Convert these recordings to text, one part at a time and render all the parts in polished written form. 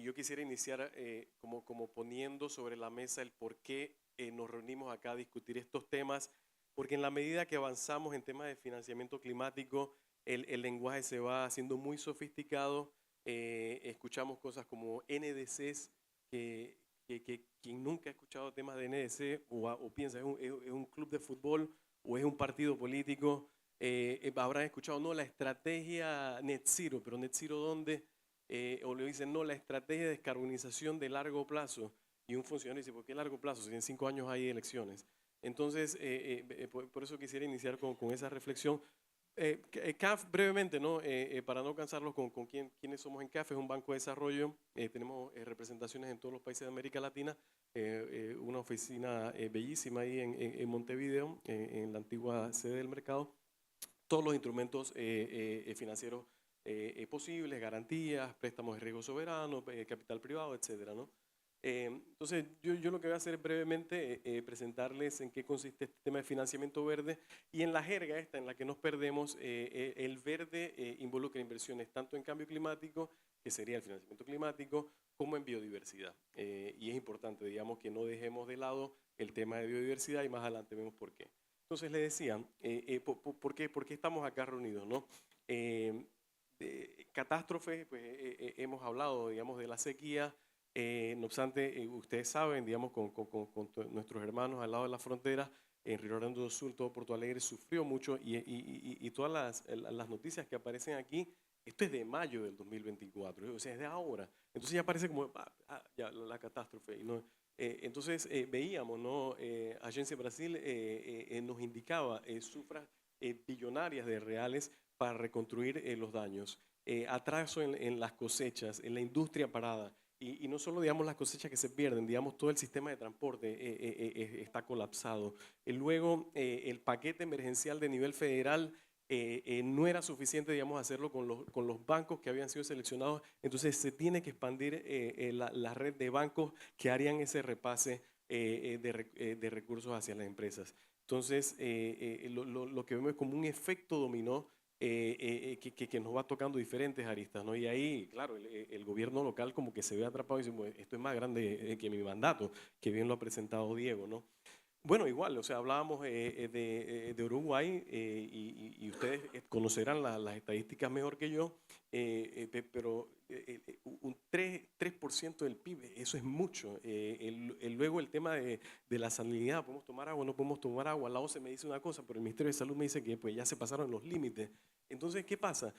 yo quisiera iniciar como poniendo sobre la mesa el por qué nos reunimos acá a discutir estos temas, porque en la medida que avanzamos en temas de financiamiento climático, el lenguaje se va haciendo muy sofisticado. Escuchamos cosas como NDCs, que quien nunca ha escuchado temas de NDC o piensa es un club de fútbol o es un partido político, habrán escuchado, no, la estrategia Net Zero, pero Net Zero ¿dónde? O le dicen, no, la estrategia de descarbonización de largo plazo. Y un funcionario dice, ¿por qué largo plazo? Si en 5 años hay elecciones. Entonces, por eso quisiera iniciar con esa reflexión. CAF, brevemente, ¿no? Para no cansarlos con quiénes somos en CAF, es un banco de desarrollo. Tenemos representaciones en todos los países de América Latina. Una oficina bellísima ahí en Montevideo, en la antigua sede del mercado. Todos los instrumentos financieros posibles, garantías, préstamos de riesgo soberano, capital privado, etcétera, ¿no? Entonces, yo lo que voy a hacer es brevemente presentarles en qué consiste este tema de financiamiento verde, y en la jerga esta en la que nos perdemos, el verde involucra inversiones tanto en cambio climático, que sería el financiamiento climático, como en biodiversidad. Y es importante, digamos, que no dejemos de lado el tema de biodiversidad, y más adelante vemos por qué. Entonces, le decía, ¿por qué estamos acá reunidos, ¿no? Catástrofe, pues hemos hablado, digamos, de la sequía. No obstante, ustedes saben, digamos, con nuestros hermanos al lado de la frontera, en Río Grande do Sul, todo Porto Alegre sufrió mucho, y todas las noticias que aparecen aquí, esto es de mayo del 2024, o sea, es de ahora. Entonces ya parece como ya, la catástrofe, ¿no? Entonces veíamos, ¿no? Agencia Brasil nos indicaba cifras billonarias de reales para reconstruir los daños, atraso en las cosechas, en la industria parada. Y no solo, digamos, las cosechas que se pierden, digamos, todo el sistema de transporte está colapsado. Luego, el paquete emergencial de nivel federal no era suficiente, digamos, hacerlo con los bancos que habían sido seleccionados. Entonces, se tiene que expandir la red de bancos que harían ese repase de recursos hacia las empresas. Entonces, lo que vemos es como un efecto dominó que nos va tocando diferentes aristas, ¿no? Y ahí, claro, el gobierno local como que se ve atrapado y dice, bueno, esto es más grande que mi mandato, que bien lo ha presentado Diego, ¿no? Bueno, igual, o sea, hablábamos de Uruguay, y ustedes conocerán las estadísticas mejor que yo, pero un 3% del PIB, eso es mucho. Luego el tema de la salinidad, ¿podemos tomar agua? No podemos tomar agua. La OCE me dice una cosa, pero el Ministerio de Salud me dice que pues, ya se pasaron los límites. Entonces, ¿qué pasa?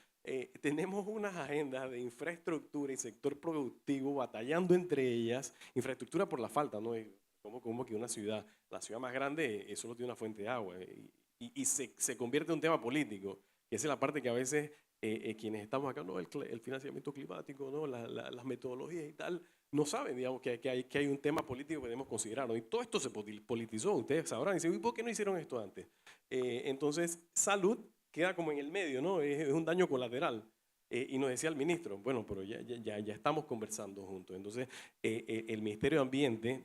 Tenemos unas agendas de infraestructura y sector productivo batallando entre ellas, infraestructura por la falta, ¿no? Como que una ciudad, la ciudad más grande, solo tiene una fuente de agua, y se convierte en un tema político, que esa es la parte que a veces quienes estamos acá, no, el financiamiento climático, no, las metodologías y tal, no saben, digamos, que hay un tema político que debemos considerar, ¿no? Y todo esto se politizó, ustedes sabrán, y dicen, ¿y por qué no hicieron esto antes? Entonces, salud queda como en el medio, ¿no? Es un daño colateral. Y nos decía el ministro, bueno, pero ya estamos conversando juntos. Entonces, el Ministerio de Ambiente,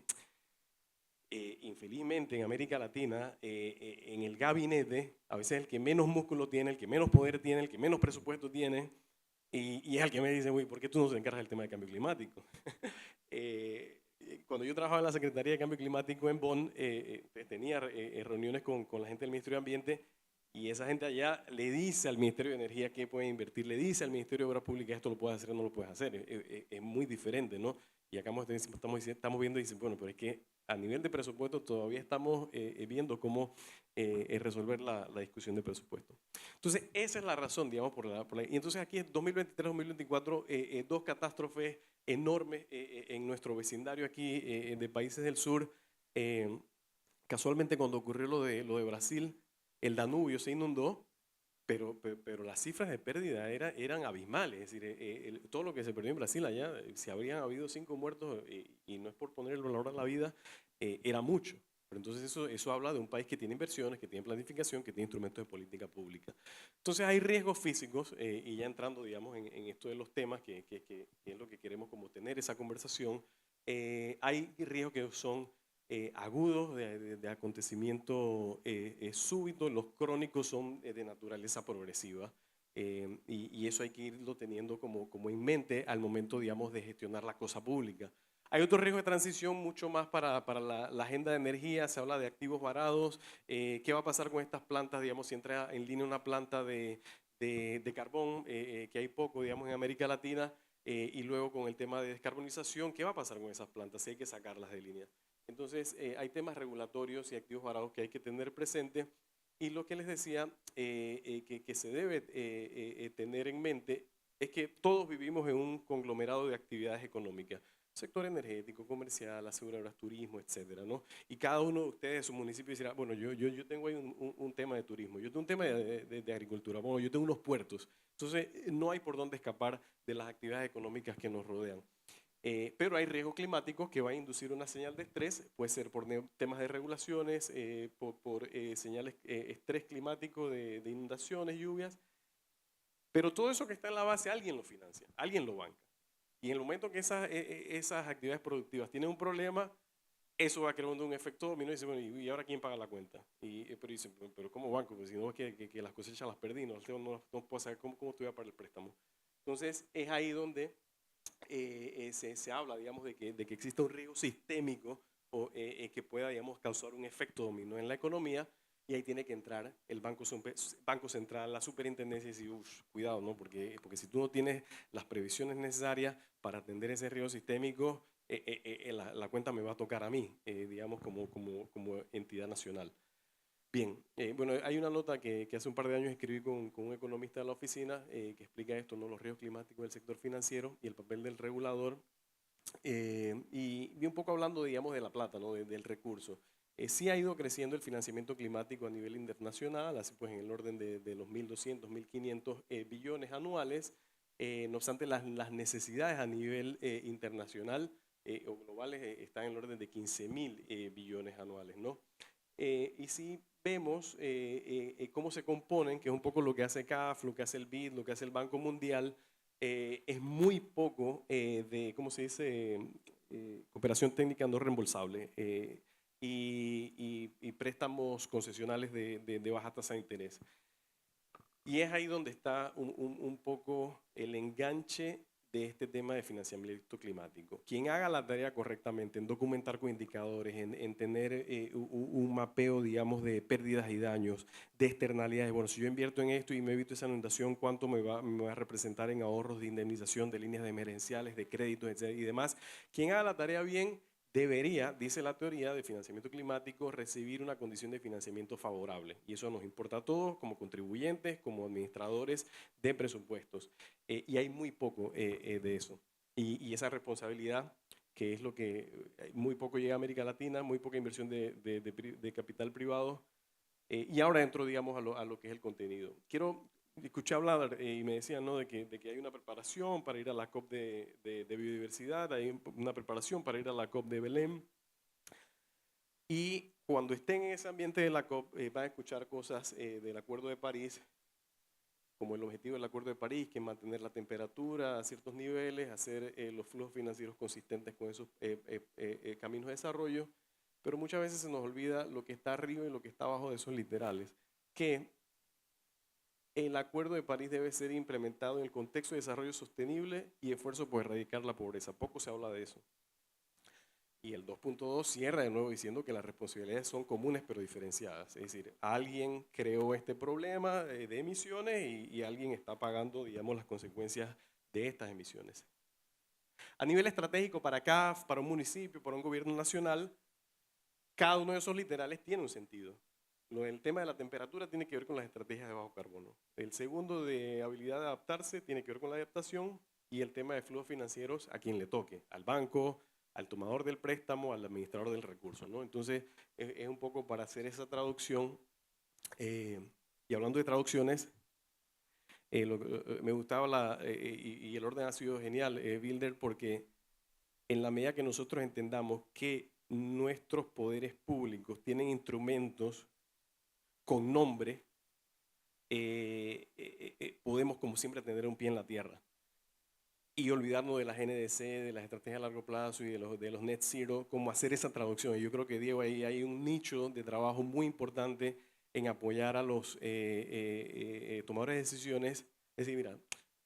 infelizmente en América Latina, en el gabinete, a veces el que menos músculo tiene, el que menos poder tiene, el que menos presupuesto tiene, y es el que me dice, güey, ¿por qué tú no te encargas del tema de cambio climático? Cuando yo trabajaba en la Secretaría de Cambio Climático en Bonn, tenía reuniones con la gente del Ministerio de Ambiente, y esa gente allá le dice al Ministerio de Energía qué puede invertir, le dice al Ministerio de Obras Públicas esto lo puedes hacer o no lo puedes hacer. Es muy diferente, ¿no? Y acá estamos viendo y dicen, bueno, pero es que a nivel de presupuesto todavía estamos viendo cómo resolver la discusión de presupuesto. Entonces, esa es la razón, digamos, y entonces aquí en 2023-2024, dos catástrofes enormes en nuestro vecindario aquí de países del sur. Casualmente, cuando ocurrió lo de Brasil, el Danubio se inundó, pero las cifras de pérdida eran abismales. Es decir, todo lo que se perdió en Brasil allá, si habrían habido 5 muertos, y no es por poner el valor a la vida, era mucho. Pero entonces eso habla de un país que tiene inversiones, que tiene planificación, que tiene instrumentos de política pública. Entonces hay riesgos físicos, y ya entrando, digamos, en esto de los temas, que es lo que queremos como tener esa conversación, hay riesgos que son agudos de acontecimiento súbito, los crónicos son de naturaleza progresiva. Y eso hay que irlo teniendo como en mente al momento, digamos, de gestionar la cosa pública. Hay otro riesgo de transición mucho más para la agenda de energía. Se habla de activos varados. ¿Qué va a pasar con estas plantas, digamos, si entra en línea una planta de carbón, que hay poco, digamos, en América Latina, y luego con el tema de descarbonización? ¿Qué va a pasar con esas plantas si hay que sacarlas de línea? Entonces, hay temas regulatorios y activos varados que hay que tener presente. Y lo que les decía que se debe tener en mente es que todos vivimos en un conglomerado de actividades económicas, sector energético, comercial, aseguradoras, turismo, etcétera, ¿no? Y cada uno de ustedes, de su municipio, dirá, bueno, yo tengo ahí un tema de turismo, yo tengo un tema de agricultura, bueno, yo tengo unos puertos. Entonces, no hay por dónde escapar de las actividades económicas que nos rodean. Pero hay riesgos climáticos que van a inducir una señal de estrés, puede ser por temas de regulaciones, por señales, estrés climático de inundaciones, lluvias, pero todo eso que está en la base alguien lo financia, alguien lo banca. Y en el momento que esas actividades productivas tienen un problema, eso va creando un efecto dominó y dice, bueno, ¿y ahora quién paga la cuenta? Pero dicen, pero ¿cómo banco? Pues si no es que las cosechas las perdí, no puedo saber cómo estoy a pagar el préstamo. Entonces es ahí donde se habla, digamos, de que exista un riesgo sistémico que pueda, digamos, causar un efecto dominó en la economía, y ahí tiene que entrar el Banco Central, la superintendencia y decir, cuidado, ¿no? Porque si tú no tienes las previsiones necesarias para atender ese riesgo sistémico, la cuenta me va a tocar a mí, digamos, como entidad nacional. Bien, bueno, hay una nota que hace un par de años escribí con un economista de la oficina que explica esto, ¿no? Los riesgos climáticos del sector financiero y el papel del regulador. Y un poco hablando, digamos, de la plata, ¿no? Del recurso. Sí ha ido creciendo el financiamiento climático a nivel internacional, así pues en el orden de los 1.200, 1.500 billones anuales. No obstante, las necesidades a nivel internacional o globales están en el orden de 15.000 billones anuales, ¿no? Y si vemos cómo se componen, que es un poco lo que hace CAF, lo que hace el BID, lo que hace el Banco Mundial, es muy poco de, ¿cómo se dice? Cooperación técnica no reembolsable y préstamos concesionales de baja tasa de interés. Y es ahí donde está un poco el enganche de este tema de financiamiento climático. Quien haga la tarea correctamente en documentar con indicadores, en tener un mapeo, digamos, de pérdidas y daños, de externalidades. Bueno, si yo invierto en esto y me evito esa inundación, ¿cuánto me va a representar en ahorros de indemnización, de líneas de emergenciales, de créditos, etcétera, y demás? Quien haga la tarea bien debería, dice la teoría de financiamiento climático, recibir una condición de financiamiento favorable. Y eso nos importa a todos como contribuyentes, como administradores de presupuestos. Y hay muy poco de eso. Y esa responsabilidad, que es lo que muy poco llega a América Latina, muy poca inversión de capital privado. Y ahora entro, digamos, a lo que es el contenido. Escuché hablar y me decían, ¿no? de que hay una preparación para ir a la COP de biodiversidad, hay una preparación para ir a la COP de Belén. Y cuando estén en ese ambiente de la COP, van a escuchar cosas del Acuerdo de París, como el objetivo del Acuerdo de París, que es mantener la temperatura a ciertos niveles, hacer los flujos financieros consistentes con esos caminos de desarrollo, pero muchas veces se nos olvida lo que está arriba y lo que está abajo de esos literales, que el Acuerdo de París debe ser implementado en el contexto de desarrollo sostenible y esfuerzo por erradicar la pobreza. Poco se habla de eso. Y el 2.2 cierra de nuevo diciendo que las responsabilidades son comunes pero diferenciadas. Es decir, alguien creó este problema de emisiones y alguien está pagando, digamos, las consecuencias de estas emisiones. A nivel estratégico para CAF, para un municipio, para un gobierno nacional, cada uno de esos literales tiene un sentido. El tema de la temperatura tiene que ver con las estrategias de bajo carbono. El segundo, de habilidad de adaptarse, tiene que ver con la adaptación, y el tema de flujos financieros a quien le toque, al banco, al tomador del préstamo, al administrador del recurso, ¿no? Entonces, es un poco para hacer esa traducción. Y hablando de traducciones, me gustaba y el orden ha sido genial, Builder, porque en la medida que nosotros entendamos que nuestros poderes públicos tienen instrumentos con nombre, podemos, como siempre, tener un pie en la tierra y olvidarnos de las NDC, de las estrategias a largo plazo y de los net zero, como hacer esa traducción. Y yo creo que, Diego, ahí hay un nicho de trabajo muy importante en apoyar a los tomadores de decisiones Es decir, mira,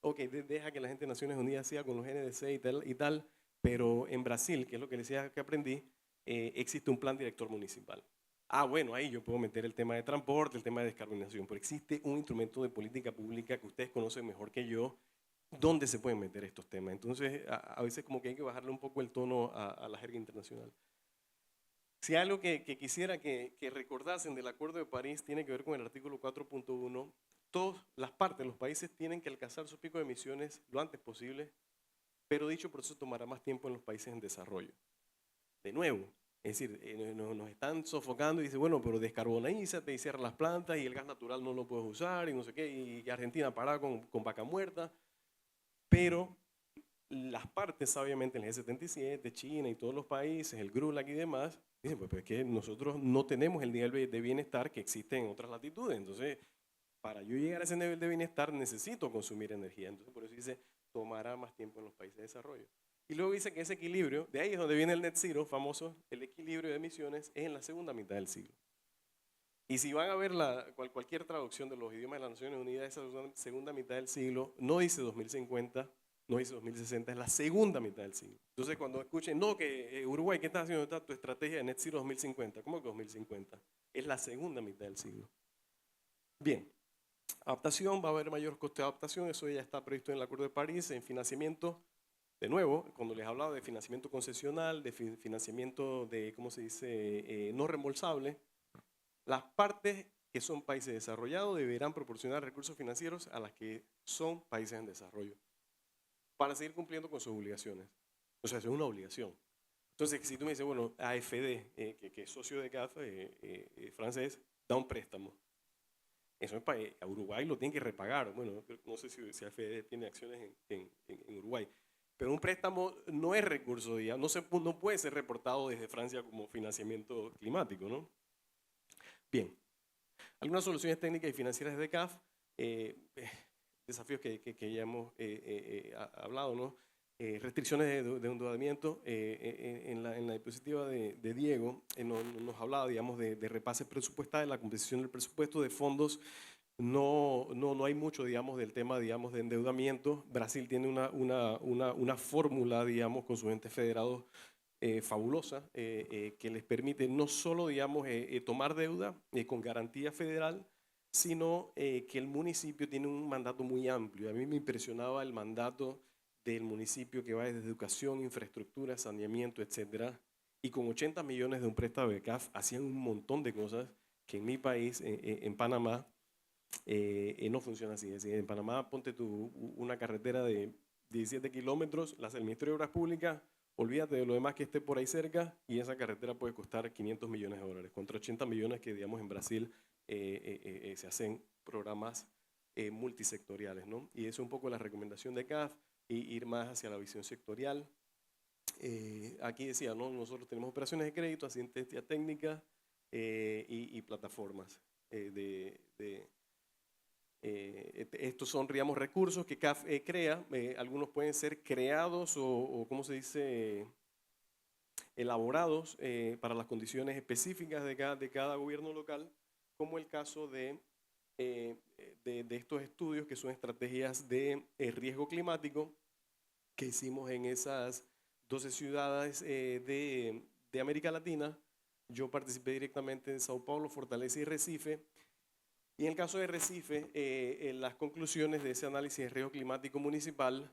ok, deja que la gente de Naciones Unidas siga con los NDC y tal, pero en Brasil, que es lo que les decía que aprendí, existe un plan director municipal. Ah, bueno, ahí yo puedo meter el tema de transporte, el tema de descarbonización, pero existe un instrumento de política pública que ustedes conocen mejor que yo, donde se pueden meter estos temas. Entonces, a veces como que hay que bajarle un poco el tono a la jerga internacional. Si hay algo que quisiera que recordasen del Acuerdo de París tiene que ver con el artículo 4.1. Todas las partes, los países tienen que alcanzar su pico de emisiones lo antes posible, pero dicho proceso tomará más tiempo en los países en desarrollo. De nuevo, es decir, nos están sofocando y dice, bueno, pero descarbonízate y cierra las plantas y el gas natural no lo puedes usar y no sé qué, y Argentina parada con vaca muerta, pero las partes, obviamente, en el G77, China y todos los países, el GRULAC y demás, dicen, pues es que nosotros no tenemos el nivel de bienestar que existe en otras latitudes. Entonces, para yo llegar a ese nivel de bienestar, necesito consumir energía. Entonces, por eso dice, tomará más tiempo en los países de desarrollo. Y luego dice que ese equilibrio, de ahí es donde viene el net zero famoso, el equilibrio de emisiones es en la segunda mitad del siglo. Y si van a ver cualquier traducción de los idiomas de las Naciones Unidas, esa segunda mitad del siglo no dice 2050, no dice 2060, es la segunda mitad del siglo. Entonces, cuando escuchen, no, que Uruguay, ¿qué estás haciendo? Está tu estrategia de Net Zero 2050. ¿Cómo que 2050? Es la segunda mitad del siglo. Bien, adaptación, va a haber mayor coste de adaptación, eso ya está previsto en el Acuerdo de París, en financiamiento. De nuevo, cuando les hablaba de financiamiento concesional, de financiamiento de, ¿cómo se dice?, no reembolsable, las partes que son países desarrollados deberán proporcionar recursos financieros a las que son países en desarrollo para seguir cumpliendo con sus obligaciones. O sea, eso es una obligación. Entonces, si tú me dices, bueno, AFD, que es socio de CAF francés, da un préstamo. Eso es para Uruguay lo tiene que repagar. Bueno, no sé si AFD tiene acciones en Uruguay. Pero un préstamo no es recurso, digamos, no puede ser reportado desde Francia como financiamiento climático, ¿no? Bien, algunas soluciones técnicas y financieras de CAF, desafíos que ya hemos hablado, ¿no? Restricciones de endeudamiento. En la diapositiva de Diego nos hablaba, digamos, de repases presupuestales, la composición del presupuesto de fondos. No hay mucho, digamos, del tema, digamos, de endeudamiento. Brasil tiene una fórmula, digamos, con sus entes federados fabulosa que les permite no solo, digamos, tomar deuda con garantía federal, sino que el municipio tiene un mandato muy amplio. A mí me impresionaba el mandato del municipio que va desde educación, infraestructura, saneamiento, etcétera. Y con 80 millones de un préstamo de CAF hacían un montón de cosas que en mi país, en Panamá, no funciona así. Es decir, en Panamá, ponte tú una carretera de 17 kilómetros, el Ministerio de Obras Públicas, olvídate de lo demás que esté por ahí cerca y esa carretera puede costar 500 millones de dólares, contra 80 millones que, digamos, en Brasil se hacen programas multisectoriales, ¿no? Y eso es un poco la recomendación de CAF, ir más hacia la visión sectorial. Aquí decía, ¿no? Nosotros tenemos operaciones de crédito, asistencia técnica y plataformas estos son, digamos, recursos que CAF crea. Algunos pueden ser creados o ¿cómo se dice?, elaborados para las condiciones específicas de cada gobierno local, como el caso de estos estudios que son estrategias de riesgo climático que hicimos en esas 12 ciudades de América Latina. Yo participé directamente en Sao Paulo, Fortaleza y Recife. Y en el caso de Recife, en las conclusiones de ese análisis de riesgo climático municipal,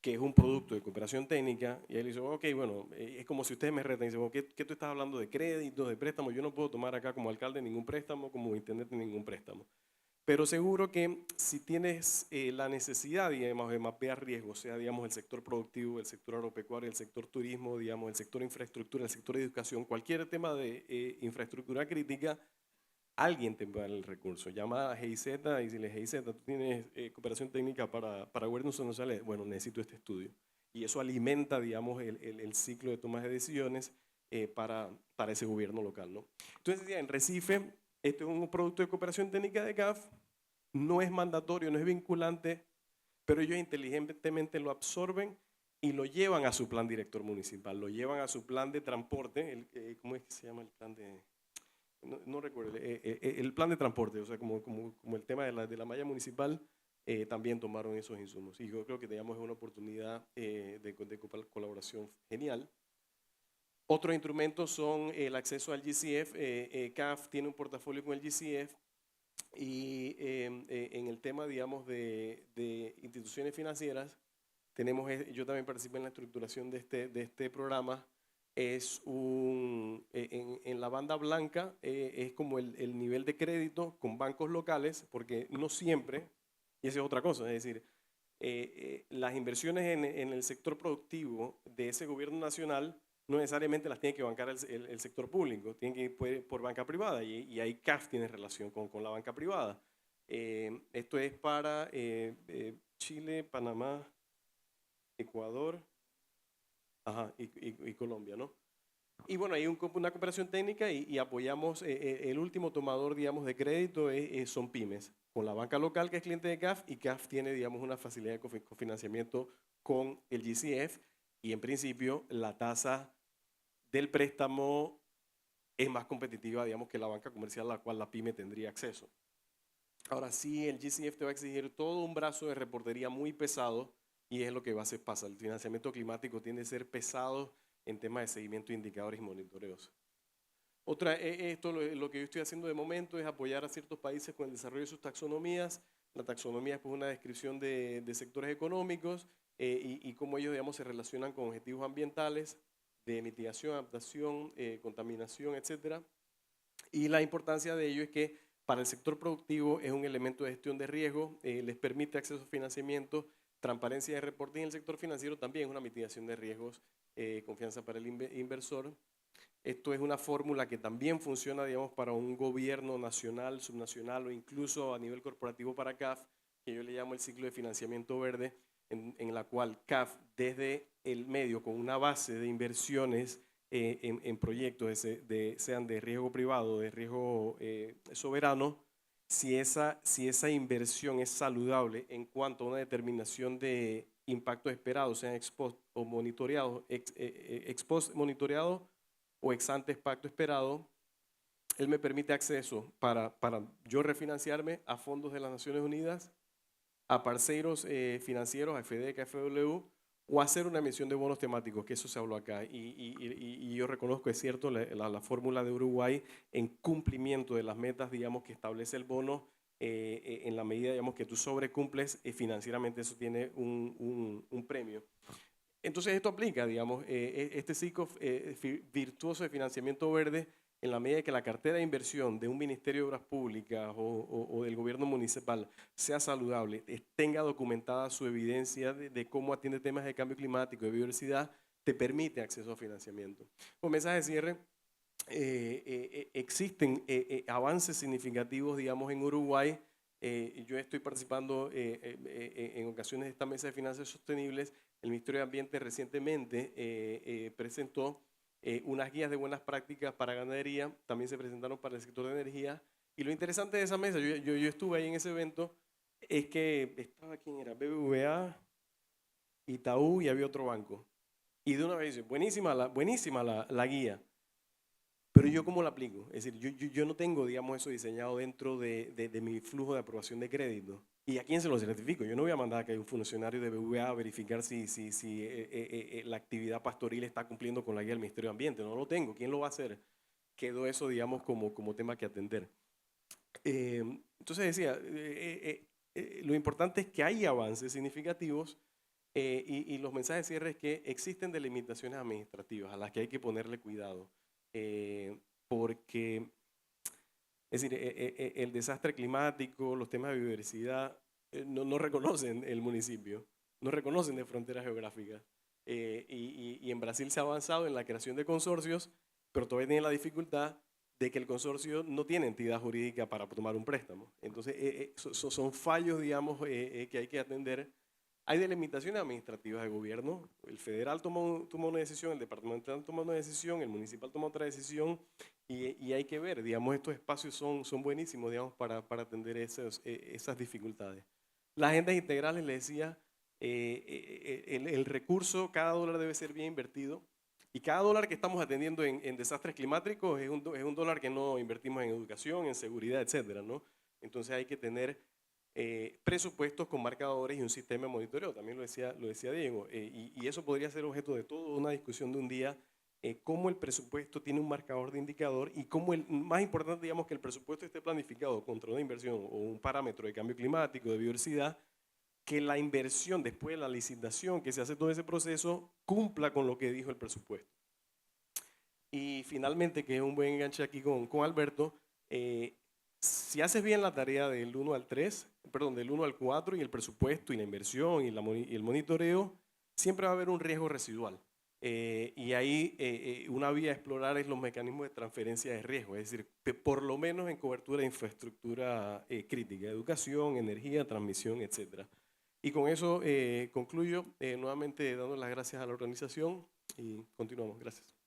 que es un producto de cooperación técnica, y él dice, ok, bueno, es como si ustedes me retan y dicen, ¿qué tú estás hablando de créditos, de préstamos? Yo no puedo tomar acá como alcalde ningún préstamo, como intendente ningún préstamo. Pero seguro que si tienes la necesidad, digamos, de mapear riesgos, sea, digamos, el sector productivo, el sector agropecuario, el sector turismo, digamos, el sector infraestructura, el sector de educación, cualquier tema de infraestructura crítica, alguien te va a dar el recurso. Llama a GIZ y si le GIZ, tú tienes cooperación técnica para gobiernos sociales, bueno, necesito este estudio. Y eso alimenta, digamos, el ciclo de tomas de decisiones para ese gobierno local, ¿no? Entonces, en Recife, este es un producto de cooperación técnica de CAF, no es mandatorio, no es vinculante, pero ellos inteligentemente lo absorben y lo llevan a su plan director municipal, lo llevan a su plan de transporte, ¿cómo es que se llama el plan de...? No recuerdo, el plan de transporte, o sea, como el tema de la malla municipal, también tomaron esos insumos. Y yo creo que digamos, es una oportunidad de colaboración genial. Otros instrumentos son el acceso al GCF. CAF tiene un portafolio con el GCF y en el tema, digamos, de instituciones financieras, tenemos, yo también participé en la estructuración de este programa. Es en la banda blanca es como el nivel de crédito con bancos locales, porque no siempre, y esa es otra cosa, es decir, las inversiones en el sector productivo de ese gobierno nacional no necesariamente las tiene que bancar el sector público, tienen que ir por banca privada y ahí CAF tiene relación con la banca privada. Esto es para Chile, Panamá, Ecuador, ajá, y Colombia, ¿no? Y bueno, hay una cooperación técnica y apoyamos, el último tomador, digamos, de crédito son pymes, con la banca local que es cliente de CAF y CAF tiene, digamos, una facilidad de cofinanciamiento con el GCF y en principio la tasa del préstamo es más competitiva, digamos, que la banca comercial a la cual la pyme tendría acceso. Ahora sí, el GCF te va a exigir todo un brazo de reportería muy pesado y es lo que a veces pasa. El financiamiento climático tiende a ser pesado en temas de seguimiento de indicadores y monitoreos. Otra, esto lo que yo estoy haciendo de momento es apoyar a ciertos países con el desarrollo de sus taxonomías. La taxonomía es pues, una descripción de sectores económicos y cómo ellos, digamos, se relacionan con objetivos ambientales, de mitigación, adaptación, contaminación, etcétera. Y la importancia de ello es que para el sector productivo es un elemento de gestión de riesgo, les permite acceso a financiamiento, transparencia de reporting en el sector financiero también es una mitigación de riesgos, confianza para el inversor. Esto es una fórmula que también funciona, digamos, para un gobierno nacional, subnacional o incluso a nivel corporativo para CAF, que yo le llamo el ciclo de financiamiento verde, en la cual CAF desde el medio con una base de inversiones en proyectos, sean de riesgo privado, de riesgo soberano, si esa inversión es saludable en cuanto a una determinación de impacto esperado, sean ex post o monitoreados, ex post monitoreado o ex ante impacto esperado, él me permite acceso para yo refinanciarme a fondos de las Naciones Unidas, a parceros financieros, a FDEC, a FW, o hacer una emisión de bonos temáticos, que eso se habló acá. Y yo reconozco, es cierto, la fórmula de Uruguay en cumplimiento de las metas, digamos, que establece el bono, en la medida, digamos, que tú sobrecumples, financieramente eso tiene un premio. Entonces esto aplica, digamos, este ciclo virtuoso de financiamiento verde en la medida que la cartera de inversión de un Ministerio de Obras Públicas o del gobierno municipal sea saludable, tenga documentada su evidencia de cómo atiende temas de cambio climático, de biodiversidad, te permite acceso a financiamiento. Con mensaje de cierre, existen avances significativos, digamos, en Uruguay. Yo estoy participando en ocasiones de esta mesa de finanzas sostenibles. El Ministerio de Ambiente recientemente presentó unas guías de buenas prácticas para ganadería, también se presentaron para el sector de energía. Y lo interesante de esa mesa, yo estuve ahí en ese evento, es que estaba, ¿quién era? BBVA, Itaú y había otro banco. Y de una vez dice, buenísima la guía. Pero yo cómo la aplico, es decir, yo no tengo, digamos, eso diseñado dentro de mi flujo de aprobación de crédito. ¿Y a quién se lo certifico? Yo no voy a mandar a que un funcionario de BBVA a verificar si la actividad pastoril está cumpliendo con la guía del Ministerio de Ambiente. No lo tengo. ¿Quién lo va a hacer? Quedó eso, digamos, como tema que atender. Entonces decía, lo importante es que hay avances significativos y los mensajes de cierre es que existen delimitaciones administrativas a las que hay que ponerle cuidado. Porque, es decir, el desastre climático, los temas de biodiversidad, no reconocen el municipio, no reconocen de fronteras geográficas. Y en Brasil se ha avanzado en la creación de consorcios, pero todavía tiene la dificultad de que el consorcio no tiene entidad jurídica para tomar un préstamo. Entonces, son fallos, digamos, que hay que atender. Hay delimitaciones administrativas de gobierno. El federal toma una decisión, el departamental toma una decisión, el municipal toma otra decisión y hay que ver, digamos, estos espacios son buenísimos, digamos, para atender esas dificultades. Las agendas integrales, les decía, el recurso, cada dólar debe ser bien invertido y cada dólar que estamos atendiendo en desastres climáticos es un dólar que no invertimos en educación, en seguridad, etcétera, ¿no? Entonces hay que tener presupuestos con marcadores y un sistema de monitoreo. También lo decía Diego. Y eso podría ser objeto de toda una discusión de un día, cómo el presupuesto tiene un marcador de indicador y cómo más importante, digamos, que el presupuesto esté planificado contra una inversión o un parámetro de cambio climático, de biodiversidad, que la inversión después de la licitación, que se hace todo ese proceso, cumpla con lo que dijo el presupuesto. Y finalmente, que es un buen enganche aquí con Alberto, si haces bien la tarea del 1 al 3, perdón, del 1 al 4 y el presupuesto y la inversión y el monitoreo, siempre va a haber un riesgo residual. Y ahí una vía a explorar es los mecanismos de transferencia de riesgo, es decir, por lo menos en cobertura de infraestructura crítica, educación, energía, transmisión, etc. Y con eso concluyo, nuevamente dando las gracias a la organización y continuamos. Gracias.